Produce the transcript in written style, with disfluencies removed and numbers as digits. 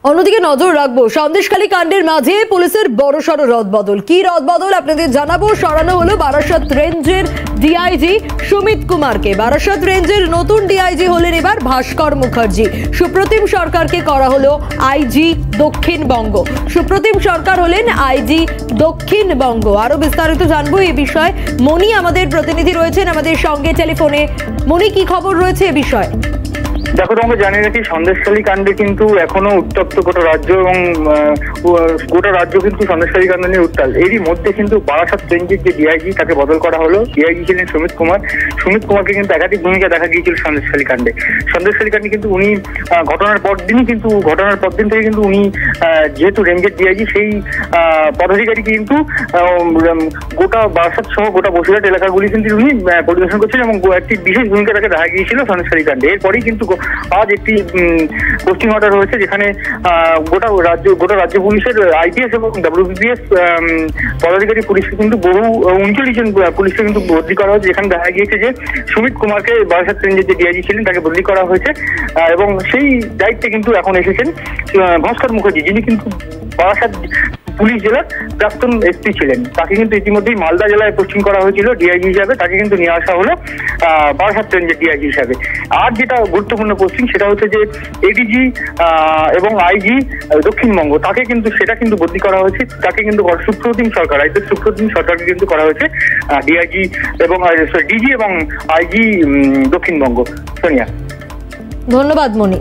অন্যদিকে নজর রাখবো সন্দেশখালী কাণ্ডের মাঝে পুলিশের বড়সড় রদবদল। কি রদবদল আপনাদের জানাবো। সরানো হলো বারাসাত রেঞ্জের ডিআইজি সুমিত কুমারকে। বারাসাত রেঞ্জের নতুন ডিআইজি হলেন এবার ভাস্কর মুখার্জি। সুপ্রতিম সরকারকে করা হলো আইজি দক্ষিণবঙ্গ। সুপ্রতিম সরকার হলেন আইজি দক্ষিণবঙ্গ। আরো বিস্তারিত জানবো এই বিষয়ে। মণি আমাদের প্রতিনিধি রয়েছেন আমাদের সঙ্গে টেলিফোনে। মণি, কি খবর রয়েছে এ বিষয়ে? দেখো, তোমাকে জানিয়ে রাখি, সন্দেশখালী কাণ্ডে কিন্তু এখনো উত্তপ্ত গোটা রাজ্য এবং গোটা রাজ্য কিন্তু সন্দেশখালী কাণ্ড নিয়ে উত্তাল। এরই মধ্যে কিন্তু বারাসাত রেঞ্জের যে ডিআইজি তাকে বদল করা হলো। ডিআইজি ছিলেন সুমিত কুমার। সুমিত কুমারকে কিন্তু একাধিক ভূমিকা দেখা গিয়েছিল সন্দেশখালী কাণ্ডে। সন্দেশখালী কাণ্ডে কিন্তু উনি ঘটনার পর দিন থেকে কিন্তু উনি যেহেতু রেঞ্জের ডিআইজি, সেই পদাধিকারী কিন্তু গোটা বারাসাত সহ গোটা বসিরহাট এলাকাগুলি কিন্তু উনি পরিদর্শন করছিলেন এবং একটি বিশেষ ভূমিকা তাকে দেখা গিয়েছিল সন্দেশখালী কাণ্ডে। এরপরেই কিন্তু আজ একটি পোস্টিং অর্ডার হয়েছে, যেখানে গোটা রাজ্য পুলিশের আইপিএস এবং ডব্লিউবিপিএস পদাধিকারী পুলিশকে কিন্তু বহু 39 জন পুলিশকে কিন্তু বদলি করা হয়েছে। যেখানে দেখা গিয়েছে যে সুমিত কুমারকে বারাসাত রেঞ্জের যে ডিআইজি ছিলেন তাকে বদলি করা হয়েছে এবং সেই দায়িত্বে কিন্তু এখন এসেছেন ভাস্কর মুখার্জি, যিনি কিন্তু বারাসাত পুলিশ জেলার প্রাক্তন এসপি ছিলেন। তাকে কিন্তু ইতিমধ্যেই মালদা জেলায় পোস্টিং করা হয়েছিল ডিআইজি হিসাবে। তাকে কিন্তু নিয়ে আসা হলো বারাসাত রেঞ্জের ডিআইজি হিসাবে। আর যেটা গুরুত্বপূর্ণ পোস্টিং সেটা হচ্ছে যে এডিজি এবং আইজি দক্ষিণবঙ্গ, সেটা কিন্তু বদলি করা হয়েছে। তাকে কিন্তু সুপ্রতিম সরকারকে কিন্তু করা হয়েছে ডিআইজি এবং ডিজি এবং আইজি দক্ষিণবঙ্গ। সোনিয়া, ধন্যবাদ মণি।